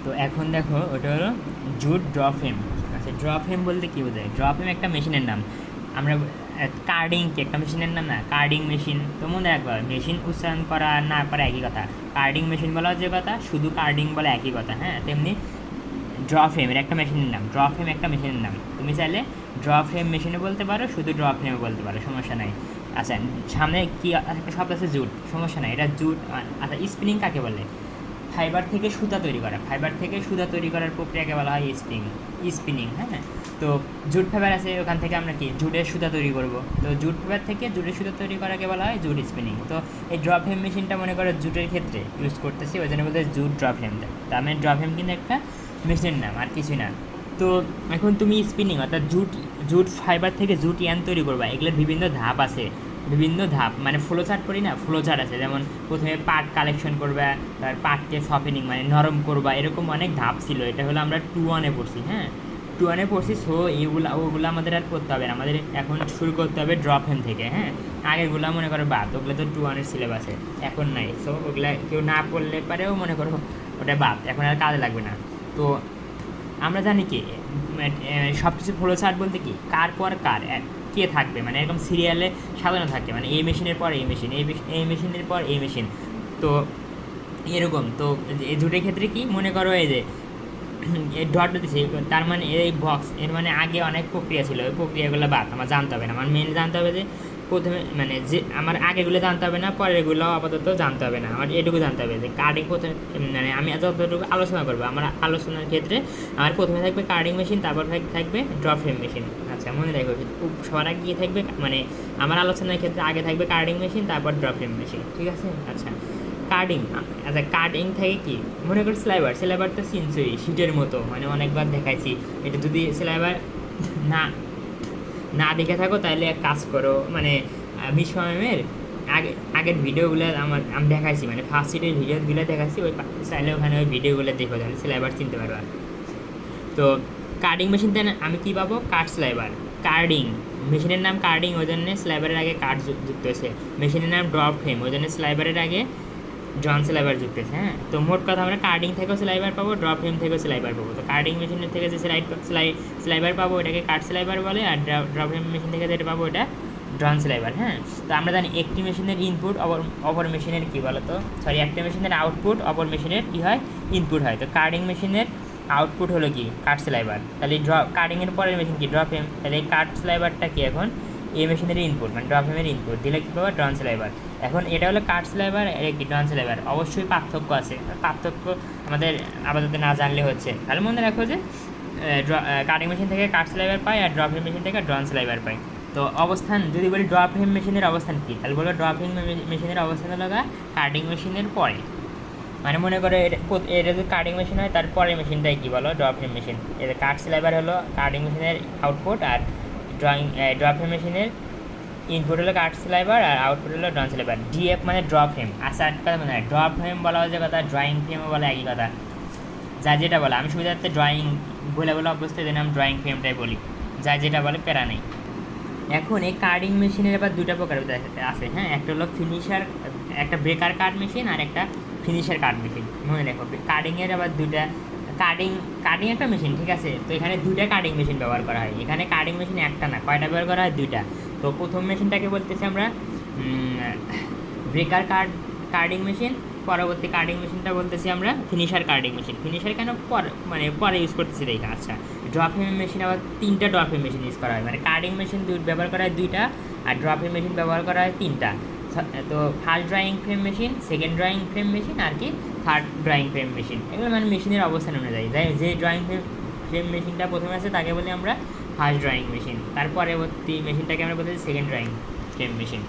তো এখন দেখো ওটা হলো জুট ড্র ফ্রেম। আচ্ছা, ড্র ফ্রেম বলতে কী বোঝায়? ড্র ফ্রেম একটা মেশিনের নাম। আমরা কার্ডিং কি একটা মেশিনের নাম না? কার্ডিং মেশিন তো মনে রাখবা, মেশিন উচ্চারণ করা আর না করা একই কথা। কার্ডিং মেশিন বলা যে কথা, শুধু কার্ডিং বলা একই কথা। হ্যাঁ, তেমনি ড্র ফ্রেমের একটা মেশিনের নাম, ড্র ফ্রেম একটা মেশিনের নাম। তুমি চাইলে ড্র ফ্রেম মেশিনে বলতে পারো, শুধু ড্র ফ্রেমে বলতে পারো, সমস্যা নাই। আচ্ছা, সামনে কি একটা শব্দ আছে জুট, সমস্যা নাই, এটা জুট। আচ্ছা, স্পিনিং কাকে বলে? ফাইবার থেকে সুতা তৈরি করা, ফাইবার থেকে সুতা তৈরি করার প্রক্রিয়াকে বলা হয় স্পিনিং। হ্যাঁ, তো জুট ফাইবার আছে, ওখান থেকে আমরা কি জুটের সুতা তৈরি করব। তো জুট ফাইবার থেকে জুটের সুতা তৈরি করাকে বলা হয় জুট স্পিনিং। তো এই ড্রপ হেম মেশিনটা মনে করো জুটের ক্ষেত্রে ইউজ করতেছি, ওই জন্য বলতে জুট ড্রপ হেম। তার মানে ড্রপ হেম কিন্তু একটা মেশিনের নাম, আর কিছুই না। তো এখন তুমি স্পিনিং অর্থাৎ জুট জুট ফাইবার থেকে জুট ইয়ান তৈরি করবা, এগুলোর বিভিন্ন ধাপ আছে। বিভিন্ন ধাপ মানে ফ্লো চার্ট করি না, ফ্লো চার্ট আছে। যেমন প্রথমে পাট কালেকশন করবা, তারপর পাটকে সফেনিং মানে নরম করবা, এরকম অনেক ধাপ ছিল। এটা হলো আমরা 2-1-এ পড়ছি। হ্যাঁ, 2-1-এ পড়ছি। সো ওগুলো আমাদের আর করতে হবে না, আমাদের এখন শুরু করতে হবে ড্রপ হেম থেকে। হ্যাঁ, আগেরগুলো মনে করো বাদ, ওগুলো তো 2-1-এর সিলেবাসে এখন নাই। সো ওগুলা কেউ না পড়লে পারেও মনে করো ওটা বাদ, এখন আর কাজে লাগবে না। তো আমরা জানি কি সব কিছু ফ্লো চার্ট বলতে কি কার পর কার কে থাকবে, মানে এরকম সিরিয়ালে সাজানো থাকে, মানে এই মেশিনের পর এই মেশিন, এই মেশিনের পর এই মেশিন। তো এরকম তো এই জুটের ক্ষেত্রে কি মনে করো, এই যে এই ডট দিচ্ছে, তার মানে এই বক্স এর মানে আগে অনেক প্রক্রিয়া ছিল, ওই প্রক্রিয়াগুলো বাদ আমার জানতে হবে না। আমার মেন জানতে হবে যে প্রথমে মানে যে আমার আগেগুলো জানতে হবে না, পরেরগুলো আপাতত জানতে হবে না, আমার এটুকু জানতে হবে যে কার্ডিং প্রথমে মানে আমি যতটুকু আলোচনা করবো আমার আলোচনার ক্ষেত্রে আমার প্রথমে থাকবে কার্ডিং মেশিন, তারপর থাকবে ড্রপ ফ্রেম মেশিন। আচ্ছা, মনে রাখবো সবার আগে গিয়ে থাকবে, মানে আমার আলোচনার ক্ষেত্রে আগে থাকবে কার্ডিং মেশিন, তারপর ড্রপ ফ্রেম মেশিন, ঠিক আছে? আচ্ছা, কার্ডিং। আচ্ছা, কার্ডিং থেকে কি মনে করি সেলাইবার তো চিনছই, শিটের মতো, মানে অনেকবার দেখাইছি। এটা যদি সেলাইবার না না দেখে থাকো তাহলে এক কাজ করো, মানে মিশমের আগের ভিডিওগুলো আমি দেখাইছি, মানে ফার্স্ট সিটের ভিডিওগুলো দেখাচ্ছি, ওই চাইলে ওখানে ওই ভিডিওগুলো দেখো, তাহলে সেলাইবার চিনতে পারবা। তো কার্ডিং মেশিনতে আমি কী পাবো? কাট স্লাইবার। কার্ডিং মেশিনের নাম কার্ডিং, ওই জন্য স্লাইবারের আগে কাট যুক্ত হয়েছে। মেশিনের নাম ড্রপ ফ্রেম, ওই জন্য স্লাইবারের আগে জন সেলাইবার যুক্ত হয়েছে। হ্যাঁ, তো মোট কথা আমরা কার্ডিং থেকেও সেলাইবার পাবো, ড্রপ ফ্রেম থেকেও সেলাইবার পাবো। তো কার্ডিং মেশিনের থেকে যে সেলাইবার পাবো ওটাকে কাট সেলাইবার বলে, আর ড্রপ ফ্রেম মেশিন থেকে যেটা পাবো ওটা ড্রন সেলাইবার। হ্যাঁ, তো আমরা জানি একটি মেশিনের ইনপুট অপর মেশিনের কী বলো তো, সরি, একটা মেশিনের আউটপুট অপর মেশিনের কী হয়? ইনপুট হয়। তো কার্ডিং মেশিনের আউটপুট হলো কি? কাট সেলাইবার। তাহলে কার্ডিংয়ের পরের মেশিন কি? Drop frame. তাহলে এই কাট সেলাইবারটা কি এখন এই মেশিনের ইনপুট, মানে ড্রপ ফ্রেমের ইনপুট দিলে কী পাবো? ড্রন সেলাইবার। এখন এটা হলো কাট সেলাইবার, আর কি ড্রন সেলাইবার। অবশ্যই পার্থক্য আছে, পার্থক্য আমাদের আপাতত না জানলে হচ্ছে। তাহলে মনে রাখো যে কাটিং মেশিন থেকে কাট সেলাইবার পাই, আর ড্রপ ফ্রেম মেশিন থেকে ড্রন সেলাইবার পাই। তো অবস্থান যদি বলি ড্রপ ফ্রেম মেশিনের অবস্থান কী, তাহলে বলবো ড্রপ ফ্রেম মেশিনের অবস্থান হলো কাটিং মেশিনের পরে। মানে মনে করো এটা যদি কাটিং মেশিন হয় তারপরে মেশিনটাই কী বলো? Drop frame machine. এটা কাট সেলাইবার হলো কাটিং মেশিনের আউটপুট, আর ড্রপ ফ্রেম মেশিনের ইনপুট হলো কাট সেলাইবার, আর আউটপুট হলো ড্রন সেলাইবার। ডিএফ মানে ড্রপ ফ্রেম। আচ্ছা, একটা কথা মনে হয়, ড্রপ ফ্রেম বলা হচ্ছে কথা, ড্রয়িং ফ্রেমও বলা একই কথা। যা যেটা বলে, আমি সুবিধার্থে ড্রয়িং বলে অবস্থায় যেন আমি ড্রয়িং ফ্রেমটাই বলি, যা যেটা বলে প্যারা নেই। এখন এই কার্ডিং মেশিনের আবার দুটা প্রকার আছে। হ্যাঁ, একটা হলো ফিনিশার, একটা ব্রেকার কার্ড মেশিন, আর একটা ফিনিশার কার্ড মেশিন। মনে রাখো, কার্ডিংয়ের আবার দুইটা কার্ডিং একটা মেশিন, ঠিক আছে? তো এখানে দুইটা কার্ডিং মেশিন ব্যবহার করা হয়। এখানে কার্ডিং মেশিন একটা না, কয়টা ব্যবহার করা হয়? দুইটা। তো প্রথম মেশিনটাকে বলতেছি আমরা ব্রেকার কার্ডিং মেশিন, পরবর্তী কার্ডিং মেশিনটা বলতেছি আমরা ফিনিশার কার্ডিং মেশিন। ফিনিশার কেন মানে পরে ইউজ করতেছি দেখা। আচ্ছা, ড্রপ হেম মেশিন আবার তিনটা ড্রপ হেম মেশিন ইউজ করা হয়, মানে কার্ডিং মেশিন ব্যবহার করা হয় দুইটা, আর ড্রপ হেম মেশিন ব্যবহার করা হয় তিনটা। তো first drawing frame machine, second drawing frame machine, আর কি থার্ড ড্রয়িং ফ্রেম মেশিন। এগুলো মানে মেশিনের অবস্থান অনুযায়ী, যে ড্রয়িং ফ্রেম মেশিনটা প্রথমে আছে তাকে বলি আমরা ফার্স্ট ড্রয়িং মেশিন, তার পরবর্তী মেশিনটাকে আমরা বলতেছি সেকেন্ড ড্রয়িং ফ্রেম মেশিন।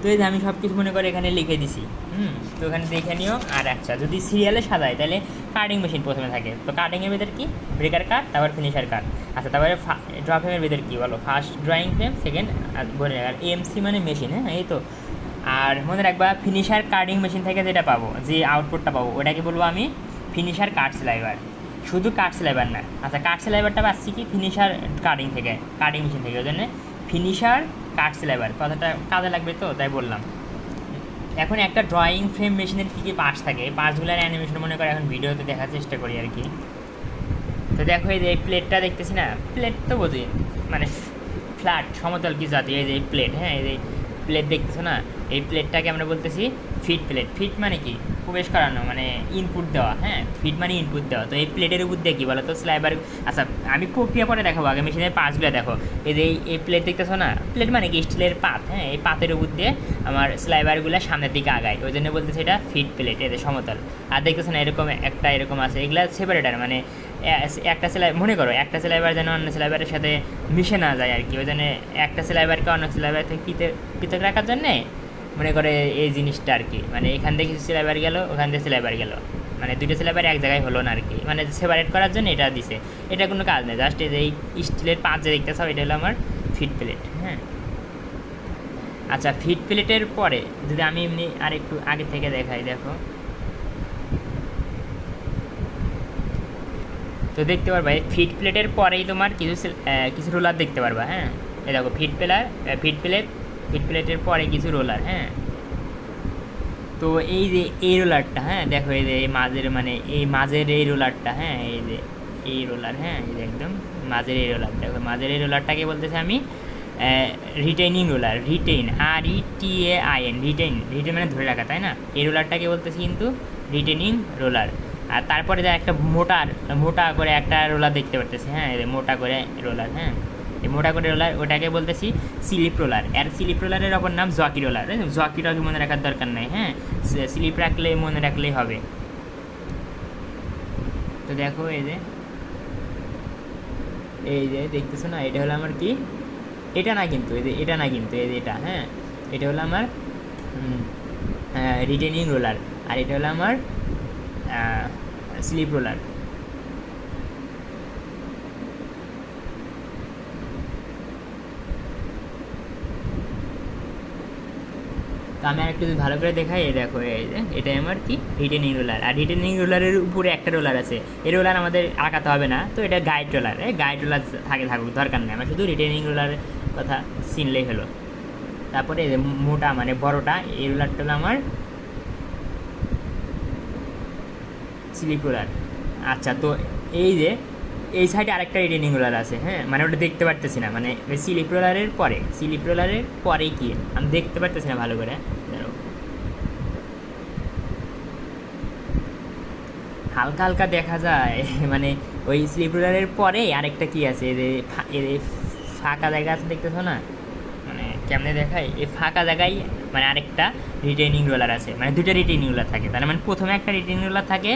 তো এই যে আমি সব কিছু মনে করে এখানে লিখে দিছি। তো এখানে দেখে নিও। আর আচ্ছা, যদি সিরিয়ালে সাজায় তাহলে কাটিং মেশিন প্রথমে থাকে। তো কাটিংয়ের ভিতর কি? ব্রেকার কাট, তারপর ফিনিশার কাট। আচ্ছা, তারপরে ড্রপ ফ্রেমের ভিতর কী বলো? ফার্স্ট ড্রয়িং ফ্রেম, সেকেন্ড, আর এমসি মানে মেশিন। হ্যাঁ, এই তো। আর মনে রাখবা, ফিনিশার কাটিং মেশিন থেকে যেটা পাবো, যে আউটপুটটা পাবো, ওটাকে বলবো আমি ফিনিশার কাট সেলাইবার। শুধু কাট সেলাইবার না। আচ্ছা, কাট সেলাইবারটা পাচ্ছি কি? ফিনিশার কাটিং থেকে, কাটিং মেশিন থেকে, ওই জন্য ফিনিশার কাট সেলাইবার কথাটা কাজে লাগবে, তো তাই বললাম। এখন একটা ড্রয়িং ফ্রেম মেশিনের কী কী পার্টস থাকে, এই পার্টসগুলোর অ্যানিমেশন মনে করে এখন ভিডিওতে দেখার চেষ্টা করি আর কি। তো দেখো এই যে এই প্লেটটা দেখতেছি না, প্লেট তো বোঝি মানে ফ্ল্যাট সমতল কি জাতীয়, এই যে এই প্লেট, হ্যাঁ এই যে প্লেট দেখতেছো না, এই প্লেটটাকে আমরা বলতেছি ফিট প্লেট। ফিট মানে কি, প্রবেশ করানো মানে ইনপুট দেওয়া, হ্যাঁ ফিট মানে ইনপুট দেওয়া। তো এই প্লেটের উপর দিয়ে কী বলো তো স্লাইবার, আচ্ছা আমি প্রক্রিয়া পরে দেখাবো, আগে মেশিনের পার্টসগুলো দেখো। এই যে এই প্লেট দেখতেছো না, প্লেট মানে কি স্টিলের পাত, হ্যাঁ এই পাতের উপর দিয়ে আমার স্লাইবারগুলো সামনের দিকে আগায়, ওই জন্য বলতেছে এটা ফিট প্লেট, এদের সমতল। আর দেখতেছো না এরকম একটা এরকম আছে, এগুলো সেপারেটার, মানে একটা সেলাই মনে করো একটা সেলাইবার যেন অন্য সেলাইবারের সাথে মিশে না যায় আর কি, ওই জন্য একটা সেলাইবারকে অন্য সেলাইবার থেকে পৃথক রাখার জন্যে মনে করে এই জিনিসটা আর কি, মানে এখান থেকে কিছু সেলাইবার গেল, ওখান থেকে সেলাইবার গেল, মানে দুটো সেলাইবার এক জায়গায় হলো না আর কি, মানে সেপারেট করার জন্য এটা দিছে। এটা কোনো কাজ নেই, জাস্ট এই যে এই স্টিলের পাঁচ যে দেখতে চাও এটা হলো আমার ফিট প্লেট, হ্যাঁ। আচ্ছা ফিট প্লেটের পরে যদি আমি এমনি আর একটু আগে থেকে দেখাই, দেখো তো দেখতে পারবা এই ফিট প্লেটের পরেই তোমার কিছু রোলার দেখতে পারবা, হ্যাঁ এই দেখো ফিট প্লেটের পরে কিছু রোলার, হ্যাঁ। তো এই যে এই রোলারটা, হ্যাঁ দেখো এই যে এই মাঝের মানে এই মাঝের এই রোলারটা, হ্যাঁ এই যে এই রোলার, হ্যাঁ এই যে একদম মাঝের এই রোলার, দেখো মাঝের এই রোলারটাকে বলতেছে আমি রিটেইনিং রোলার, RETAIN, রিটেইন মানে ধরে রাখা, তাই না। এই রোলারটাকে বলতেছি কিন্তু রিটেইনিং রোলার। আর তারপরে যা একটা মোটা করে একটা রোলার দেখতে পারতেছি, হ্যাঁ মোটা করে রোলার, হ্যাঁ এই মোটা করে রোলার ওটাকে বলতেছি স্লিপ রোলার। আর স্লিপ রোলারের অপর নাম জকি রোলার। জকিটাকে মনে রাখার দরকার নেই, হ্যাঁ স্লিপ রাখলে মনে রাখলেই হবে। তো দেখো এই যে দেখতেছো না, এটা হলো আমার কি, এটা না কিন্তু এই যে এটা না কিন্তু এই যে এটা, হ্যাঁ এটা হলো আমার রিটেনিং রোলার, আর এটা হলো আমার স্লিপ রোলার। তো আমি আর একটু যদি ভালো করে দেখাই, এই দেখো এই যে এটাই আমার কি রিটেনিং রোলার। আর রিটেনিং রোলারের উপরে একটা রোলার আছে, এই রোলার আমাদের আঁকাতে হবে না, তো এটা গাইড রোলার। গাইড রোলার থাকুক দরকার নেই, আমার শুধু রিটেনিং রোলারের কথা চিনলেই হলো। তারপরে এই যে মোটা মানে বড়টা, এই রোলারটা হলো আমার স্লিপ রোলার। আচ্ছা তো এই যে এই সাইডে আরেকটা রিটেনিং রোলার আছে, হ্যাঁ মানে ওটা দেখতে পারতেছি না, মানে স্লিপ রোলারের পরে কি আমি দেখতে পারতেছি না ভালো করে, হালকা হালকা দেখা যায় মানে ওই স্লিপ রোলারের পরে আরেকটা কি আছে, এই ফাঁকা জায়গা আছে দেখতেছো না, মানে কেমনে দেখায়, এই ফাঁকা জায়গায় মানে আরেকটা রিটেনিং রোলার আছে, মানে দুটো রিটেনিং রোলার থাকে। তার মানে প্রথমে একটা রিটেনিং রোলার থাকে,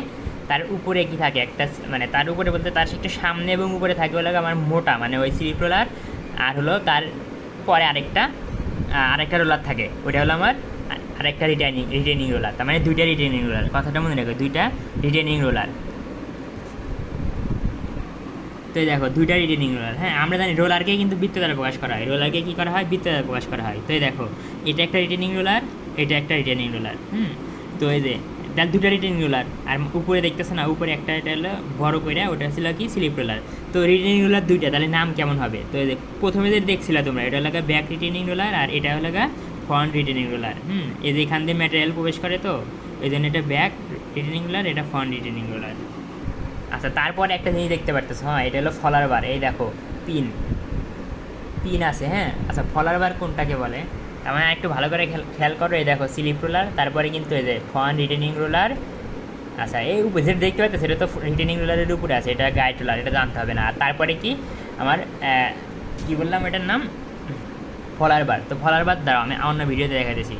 তার উপরে কি থাকে একটা, মানে তার উপরে বলতে তার একটু সামনে এবং উপরে থাকে হলো আমার মোটা মানে ওই স্লিপ রোলার, আর হলো তার পরে আরেকটা রোলার থাকে, ওইটা হলো আমার আরেকটা রিটেনিং রোলার। তার মানে দুইটা রিটেনিং রোলার, কথাটা মনে রাখো, দুইটা রিটেনিং রোলার। তো দেখো দুইটা রিটেনিং রোলার, হ্যাঁ আমরা জানি রোলারকে কিন্তু বৃত্ত দ্বারা প্রকাশ করা হয়, রোলারকে কী করা হয় বৃত্ত দ্বারা প্রকাশ করা হয়। তো দেখো এটা একটা রিটেনিং রোলার, এটা একটা রিটেনিং রোলার, তো এই যে তার দুটা রিটেনিং রোলার, আর উপরে দেখতেছে না উপরে একটা, এটা হলো বড় করে ওটা ছিল কি স্লিপ রোলার। তো রিটেনিং রোলার দুইটা, তাহলে নাম কেমন হবে, তো এই যে প্রথমে যে দেখছিলে তোমরা এটা হলো ব্যাক রিটেনিং রোলার, আর এটা হলো ফ্রন্ট রিটেনিং রোলার। এই যে এখান দিয়ে ম্যাটেরিয়াল প্রবেশ করে, তো এই জন্য এটা ব্যাক রিটেনিং রোলার, এটা ফ্রন্ট রিটেনিং রোলার। আচ্ছা তারপরে একটা জিনিস দেখতে পারতেছো, হ্যাঁ এটা হলো ফলার বার, এই দেখো পিন আছে, হ্যাঁ আচ্ছা ফলার বার কোনটাকে বলে, তার মানে একটু ভালো করে খেয়াল করো, এই দেখো স্লিপ রোলার, তারপরে কিন্তু এই যে ফ্রন্ট রিটেনিং রোলার। আচ্ছা এই উপরে যেটা দেখতে পাচ্ছ সেটা তো রিটেনিং রোলারের উপরে আছে, এটা গাইড রোলার, এটা জানতে হবে না। আর তারপরে কি আমার কী বললাম এটার নাম ফলার বার। তো ফলার বার দাঁড়াও আমি অন্য ভিডিওতে দেখা দিয়েছি।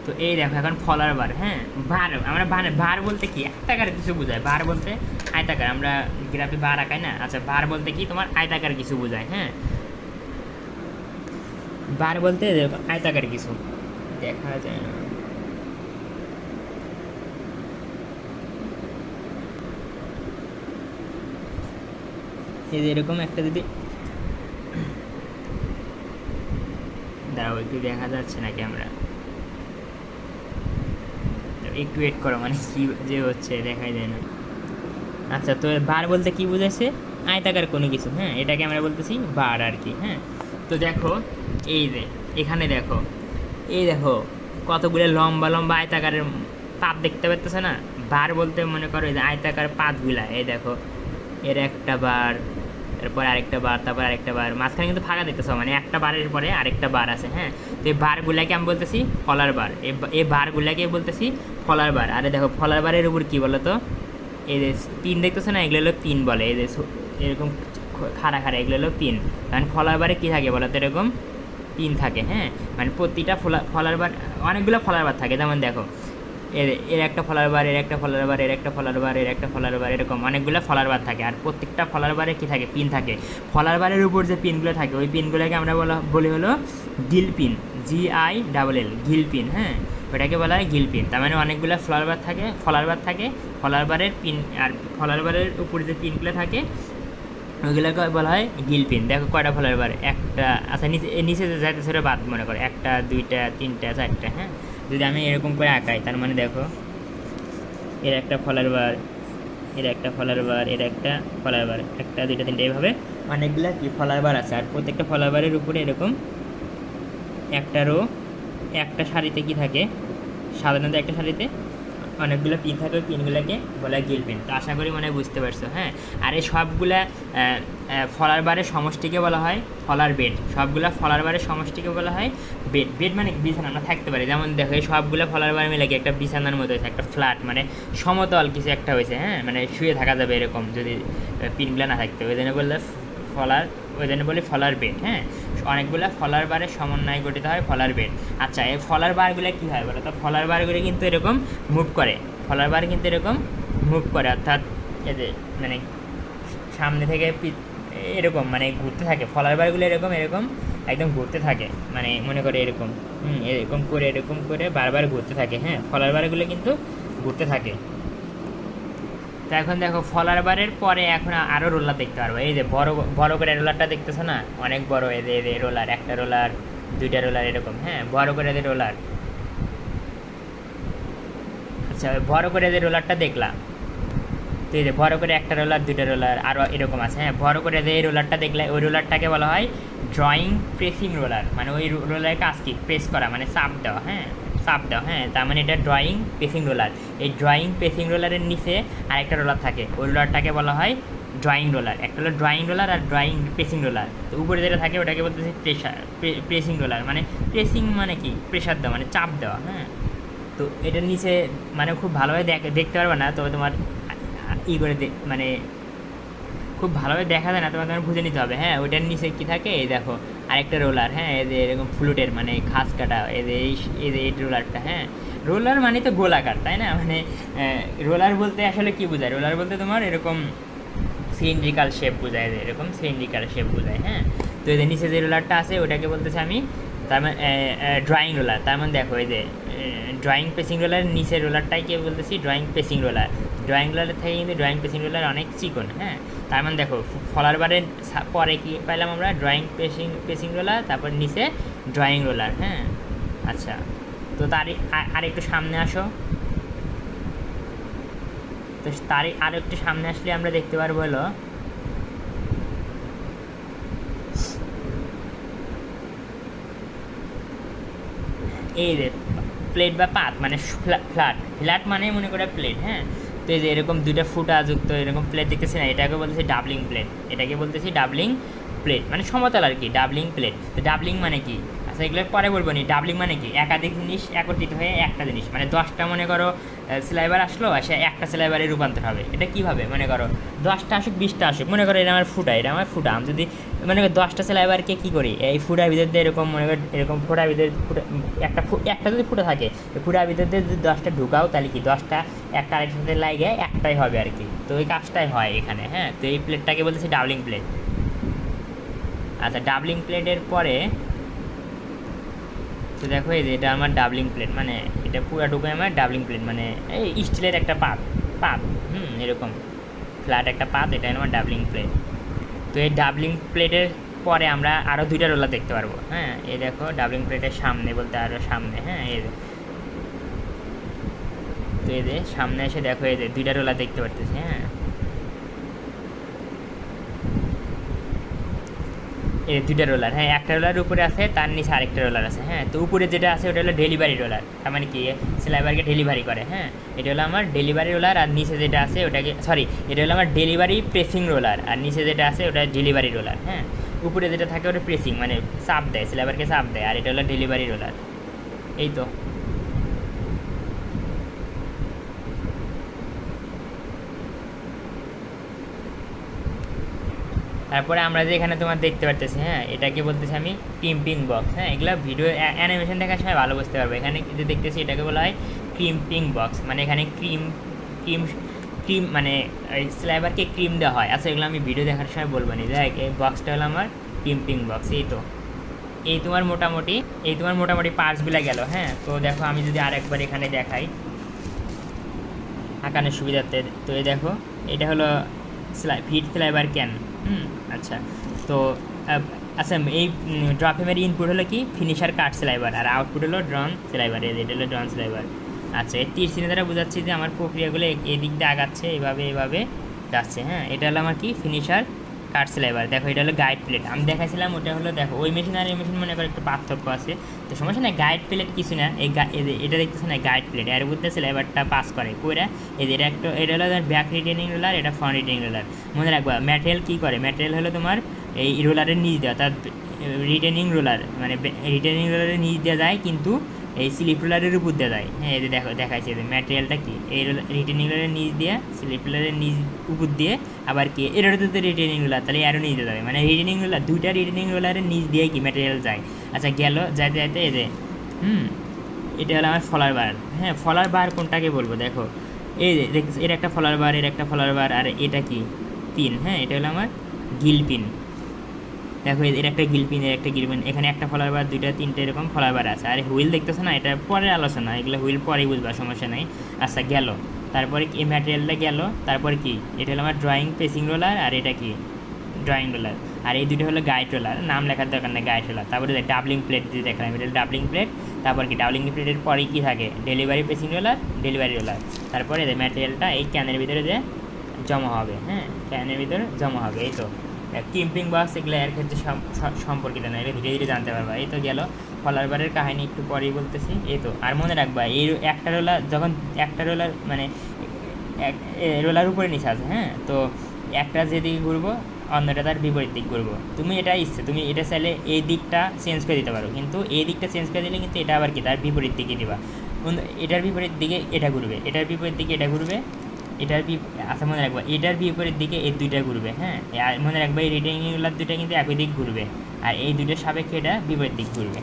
তো এই দেখো এখন ফলার বার, হ্যাঁ আমরা বার বলতে কি আয়তাকার কিছু বোঝায়, বার বলতে আয়তাকার, আমরা গ্রাফে বার আঁকাই না, আচ্ছা বার বলতে কি তোমার আয়তাকার কিছু বোঝায়, হ্যাঁ বার বলতে আয়তাকার কিছু দেখা যায় না। এই যে এরকম একটা যদি দাঁড়াও একটু দেখা যাচ্ছে না ক্যামেরা, একটু ওয়েট করো, মানে কি যে হচ্ছে দেখাই যায় না। আচ্ছা তো বার বলতে কি বুঝাইছে, আয়তাকার কোনো কিছু, হ্যাঁ এটাকে আমরা বলতেছি বার আর কি, হ্যাঁ। তো দেখো এই যে এখানে দেখো এই দেখো কতগুলো লম্বা লম্বা আয়তাকারের পাত দেখতে পাচ্তেছে না? বার বলতে মনে করো এই যে আয়তাকার পাতগুলা, এই দেখো এর একটা বার, এরপর আরেকটা বার, তারপর আরেকটা বার, মাঝখানে কিন্তু ফাঁকা দেখতেছ, মানে একটা বারের পরে আরেকটা বার আছে। হ্যাঁ, তো এই বারগুলাকে আমি বলতেছি ফলার বার, এই বারগুলাকে বলতেছি ফলার বার। আরে দেখো ফলার বারের উপর কী বলো তো, এই যে পিন দেখতেছো না, এগুলো হলো পিন বলে। এই যে এরকম খাড়া খাড়া এগুলো হলো পিন। কারণ ফলার বারে কী থাকে বলো তো, এরকম পিন থাকে। হ্যাঁ, মানে প্রতিটা ফলার বার অনেকগুলো ফলার বার থাকে। যেমন দেখো এর একটা ফলার বার, এর একটা ফলার বার, এর একটা ফলার বার, এর একটা ফলার বার, এরকম অনেকগুলো ফলার বার থাকে। আর প্রত্যেকটা ফলার বারে কী থাকে, পিন থাকে। ফলার বারের উপর যে পিনগুলো থাকে ওই পিনগুলোকে আমরা বলি হলো Gill pin, GILL, Gill pin. হ্যাঁ, ওটাকে বলা হয় গিল পিন। তার মানে অনেকগুলো ফলার বার থাকে, ফলার বারের পিন। আর ফলার বারের উপর যে পিনগুলো থাকে ওইগুলোকে বলা হয় গিল পিন। দেখো কয়টা ফলার বার, একটা, আচ্ছা নিচে যে যাইতেছে ওটা বাদ মনে করো, একটা, দুইটা, তিনটা, চারটা। হ্যাঁ, যদি আমি এরকম করে আঁকাই, তার মানে দেখো এর একটা ফলার বার, এর একটা ফলার বার, এর একটা ফলার বার, একটা, দুইটা, তিনটা, এইভাবে অনেকগুলো কি ফলার বার আছে। আর প্রত্যেকটা ফলার বারের উপরে এরকম একটা রো, একটা সারিতে কি থাকে, সাধারণত একটা সারিতে অনেকগুলো পিন থাকে, ওই পিনগুলোকে বলা গিল পিন। তো আশা করি মনে বুঝতে পারছো। হ্যাঁ, আর এই সবগুলা ফলার বারের সমষ্টিকে বলা হয় ফলার বেড। সবগুলা ফলার বারের সমষ্টিকে বলা হয় বেড। বেড মানে বিছানা, আমরা থাকতে পারি। যেমন দেখো এই সবগুলো ফলার বার মিলে একটা বিছানার মতো হয়েছে, একটা ফ্ল্যাট, মানে সমতল কিছু একটা হয়েছে। হ্যাঁ, মানে শুয়ে থাকা যাবে এরকম, যদি পিনগুলো না থাকতে। ওই জন্য বললে ফলার, ওই জন্য বলি ফলার বেড। হ্যাঁ, অনেকগুলো ফলার বারের সমন্বয়ে গঠিত হয় ফলার বেড। আচ্ছা, এই ফলার বারগুলো কী হয় বলো তো, ফলার বারগুলো কিন্তু এরকম মুভ করে। ফলার বার কিন্তু এরকম মুভ করে, অর্থাৎ এদের মানে সামনে থেকে এরকম মানে ঘুরতে থাকে। ফলার বারগুলো এরকম এরকম একদম ঘুরতে থাকে, মানে মনে করে এরকম এরকম করে বারবার ঘুরতে থাকে। হ্যাঁ, ফলার বারগুলো কিন্তু ঘুরতে থাকে। তো এখন দেখো ফলার বারের পরে এখন আরও রোলার দেখতে পারবো। এই যে বড় বড় করে রোলারটা দেখতেছো না, অনেক বড়। এদের রোলার, একটা রোলার, দুইটা রোলার, এরকম। হ্যাঁ, বড় করে এদের রোলার। আচ্ছা, বড় করে এদের রোলারটা দেখলাম। তো এই যে বড় করে একটা রোলার, দুইটা রোলার, আরও এরকম আছে। হ্যাঁ, বড় করে এই রোলারটা দেখলে, ওই রোলারটাকে বলা হয় ড্রয়িং প্রেসিং রোলার। মানে ওই রোলারের কাজ কি, প্রেস করা, মানে চাপ দেওয়া। হ্যাঁ, চাপ দেওয়া। হ্যাঁ, তার মানে এটা ড্রয়িং প্রেসিং রোলার। এই ড্রয়িং প্রেসিং রোলারের নিচে আরেকটা রোলার থাকে, ওই রোলারটাকে বলা হয় ড্রয়িং রোলার। একটা হলো ড্রয়িং রোলার আর ড্রয়িং প্রেসিং রোলার। তো উপরে যেটা থাকে ওটাকে বলতেছে প্রেসিং রোলার। মানে প্রেসিং মানে কি, প্রেশার দেওয়া, মানে চাপ দেওয়া। হ্যাঁ, তো এটার নিচে মানে খুব ভালোভাবে দেখতে পারবে না, তবে তোমার করে মানে খুব ভালোভাবে দেখা যায় না, তোমার বুঝে নিতে হবে। হ্যাঁ, ওইটার নিচে কী থাকে, এই দেখো আরেকটা রোলার। হ্যাঁ, এদের এরকম ফ্লুটের, মানে ঘাস কাটা, এদের এই রোলারটা। হ্যাঁ, রোলার মানে তো গোলাকার, তাই না? মানে রোলার বলতে আসলে কী বোঝায়, রোলার বলতে তোমার এরকম সিলিন্ড্রিক্যাল শেপ বোঝায়, এরকম সিলিন্ড্রিক্যাল শেপ বোঝায়। হ্যাঁ, তো এদের নিচে যে রোলারটা আছে ওটাকে বলতেছে আমি, তার মানে ড্রয়িং রোলার। তার মানে দেখো এই যে ড্রয়িং পেসিং রোলারের নিচের রোলারটাই কে বলতেছি ড্রয়িং পেসিং রোলার। ড্রয়িং রোলারের থেকে কিন্তু ড্রয়িং পেসিং রোলার অনেক চিকন। হ্যাঁ, তার মানে দেখো ফলার বারের পরে কি পাইলাম আমরা, ড্রয়িং পেসিং রোলার, তারপর নিচে ড্রয়িং রোলার। হ্যাঁ, আচ্ছা, তো তারই আর একটু সামনে আসো। তো তারই আর একটু সামনে আসলে আমরা দেখতে পারবো হলো এই যে প্লেট বা পাত, মানে ফ্ল্যাট মানে মনে করে প্লেট। হ্যাঁ, তো এই যে এরকম দুইটা ফুটা যুক্ত এরকম প্লেট দেখতেছি না, এটাকে বলতেছি ডাবলিং প্লেট। এটাকে বলতেছি ডাবলিং প্লেট, মানে সমতল আর কি, ডাবলিং প্লেট। তো ডাবলিং মানে কি, আচ্ছা এগুলো পরে বলবো নি। ডাবলিং মানে কি, একাধিক জিনিস একত্রিত হয়ে একটা জিনিস, মানে 10টা মনে করো সিলাইবার আসলো, আর সে একটা সিলাইবারে রূপান্তর হবে। এটা কীভাবে, মনে করো 10টা আসুক 20টা আসুক, মনে করো এটা আমার ফুটা, আমি যদি মনে করি 10টা সিলাইবারকে কী করি, এই ফুটার ভিতর দিয়ে এরকম মনে করি এরকম ফুটার ভিতরে একটা যদি ফুটা থাকে, ফুটার ভিতর দিয়ে যদি 10টা ঢুকাও, তাহলে কি 10টা একটা আরেকটার সাথে লাগে একটাই হবে আর কি। তো ওই কাজটাই হয় এখানে। হ্যাঁ, তো এই প্লেটটাকে বলতেছি ডাবলিং প্লেট। আচ্ছা, ডাবলিং প্লেটের পরে তো দেখো এই যে এটা আমার ডাবলিং প্লেট, মানে এটা পুরাটুকুই আমার ডাবলিং প্লেট, মানে এই স্টিলের একটা পাত, এরকম ফ্ল্যাট একটা পাত, এটা আমার ডাবলিং প্লেট। তো এই ডাবলিং প্লেটের পরে আমরা আরও দুইটা রোলার দেখতে পারবো। হ্যাঁ, এই দেখো ডাবলিং প্লেটের সামনে বলতে আরও সামনে। হ্যাঁ, এই তো এই যে সামনে এসে দেখো এই যে দুইটা রোলার দেখতে পারতেছি। হ্যাঁ, এই দুইটা রোলার, হ্যাঁ একটা রোলার উপরে আছে, তার নিচে আরেকটা রোলার আছে। হ্যাঁ, তো উপরে যেটা আছে ওটা হলো ডেলিভারি রোলার, তার মানে কি স্লাইবারকে ডেলিভারি করে। হ্যাঁ, এটা হলো আমার ডেলিভারি রোলার, আর নিচে যেটা আছে ওটাকে, সরি, এটা হলো আমার ডেলিভারি প্রেসিং রোলার, আর নিচে যেটা আছে ওটা ডেলিভারি রোলার। হ্যাঁ, উপরে যেটা থাকে ওটা প্রেসিং, মানে চাপ দেয়, স্লাইবারকে চাপ দেয়, আর এটা হলো ডেলিভারি রোলার। এই তো। তারপরে আমরা যে এখানে তোমার দেখতে পারতেছি, হ্যাঁ এটাকে বলতেছি আমি ক্রিম্পিং বক্স। হ্যাঁ, এগুলো ভিডিও অ্যানিমেশন দেখার সময় ভালো বুঝতে পারবে। এখানে যে দেখতেছি এটাকে বলা হয় ক্রিম্পিং বক্স, মানে এখানে ক্রিম ক্রিম ক্রিম মানে স্লাইবারকে ক্রিম দেওয়া হয়। আচ্ছা, এগুলো আমি ভিডিও দেখার সময় বলবো না। দেখ, এই বক্সটা হলো আমার ক্রিম্পিং বক্স। এই তো, এই তোমার মোটামুটি পার্টসগুলো গেল। হ্যাঁ, তো দেখো আমি যদি আরেকবার এখানে দেখাই আঁকানোর সুবিধার্থে, তো এই দেখো এটা হলো ফিট স্লাইবার ক্যান। আচ্ছা, তো আচ্ছা, এই ড্রপেমের ইনপুট হলো কি ফিনিশার কাট স্লাইবার, আর আউটপুট হলো ড্রন স্লাইবার। এটা হলো ড্রন স্লাইবার। আচ্ছা, এই তীর চিহ্ন দ্বারা বোঝাচ্ছি যে আমার প্রক্রিয়াগুলো এদিক দিয়ে আগাচ্ছে, এভাবে যাচ্ছে। হ্যাঁ, এটা হলো আমার কি ফিনিশার কাট স্লাইবার। দেখো এটা হলো গাইড প্লেট, আমি দেখাইছিলাম ওটা হলো, দেখো ওই মেশিন আর এই মেশিন মনে করো একটু পার্থক্য আছে, তো সমস্যা নেই। গাইড প্লেট কিছু না, এটা দেখতেছে না গাইড প্লেট, এর মধ্যে স্লাইবারটা পাস করে কইরা এটা হলো ব্যাক রিটেনিং রোলার, এটা ফ্রন্ট রিটেনিং রোলার। মনে রাখবা ম্যাটেরিয়াল কী করে, ম্যাটেরিয়াল হলো তোমার এই রোলারের নিচ দেওয়া, তার রিটেনিং রোলার, মানে রিটেনিং রোলারের নিচ দেওয়া যায়, কিন্তু এই স্লিপ রোলারের উপর দেওয়া যায়। হ্যাঁ, এই যে দেখো দেখাইছে যে ম্যাটেরিয়ালটা কি এই রিটেনিং রোলারের নিচ দিয়ে, স্লিপ রোলারের নিচ উপর দিয়ে, আবার কি এটা তো রিটেনিং রোলার, তাহলে আরও নিচ দিয়ে যাবে, মানে রিটেনিং রোলার দুইটা রিটেনিং রোলারের নিচ দিয়ে কি ম্যাটেরিয়াল যায়। আচ্ছা, গেল যাইতে যাইতে এই যে এটা হলো আমার ফলার বার। হ্যাঁ, ফলার বার কোনটাকে বলবো, দেখো এই যে দেখতেছি এর একটা ফলার বার, এর একটা ফলার বার, আর এটা কি পিন। হ্যাঁ, এটা হলো আমার গিল পিন। দেখো এর একটা গিল পিন, এর একটা গিল পিন, এখানে একটা ফলার বার, দুইটা তিনটে এরকম ফলার বার আছে। আর হুইল দেখতেছো না, এটা পরে আলোচনা, এগুলো হুইল পরেই বুঝবা, সমস্যা নেই। আচ্ছা, গেল তারপরে এই ম্যাটেরিয়ালটা গেল, তারপরে কি এটা হলো আমার ড্রয়িং পেসিং রোলার, আর এটা কি ড্রয়িং রোলার, আর এই দুটো হলো গাইড রোলার, নাম লেখার দরকার নেই, গাইড রোলার। তারপরে ডাবলিং প্লেট দিয়ে দেখলাম, এটা ডাবলিং প্লেট। তারপর কি ডাবলিং প্লেটের পরে কী থাকে, ডেলিভারি পেসিং রোলার, ডেলিভারি রোলার। তারপরে ম্যাটেরিয়ালটা এই ক্যানের ভিতরে যে জমা হবে। হ্যাঁ, ক্যানের ভিতরে জমা হবে। এই তো ক্রিম্পিং বক্স, এগুলো এর ক্ষেত্রে সম্পর্কিত না, এটা ধীরে ধীরে জানতে পারবা। এই তো গেল ফলার বারের কাহিনী, একটু পরেই বলতেছি। এই তো, আর মনে রাখবা এই একটা রোলার, যখন একটা রোলার মানে রোলার উপরে নিচে আছে, হ্যাঁ, তো একটা যেদিকে ঘুরবো অন্যটা তার বিপরীত দিক ঘুরবো। তুমি এটা ইচ্ছে, তুমি এটা চাইলে এই দিকটা চেঞ্জ করে দিতে পারো, কিন্তু এই দিকটা চেঞ্জ করে দিলে কিন্তু এটা আবার কি তার বিপরীত দিকে দিবা। এটার বিপরীত দিকে এটা ঘুরবে, এটার বিপরীত দিকে এটা ঘুরবে, আচ্ছা মনে রাখবা এটার বিপরীত দিকে এই দুইটা ঘুরবে। হ্যাঁ, আর মনে রাখবা এই রিটেনিং রোলার দুইটা কিন্তু একই দিক ঘুরবে, আর এই দুইটার সাপেক্ষে এটা বিপরীত দিক ঘুরবে।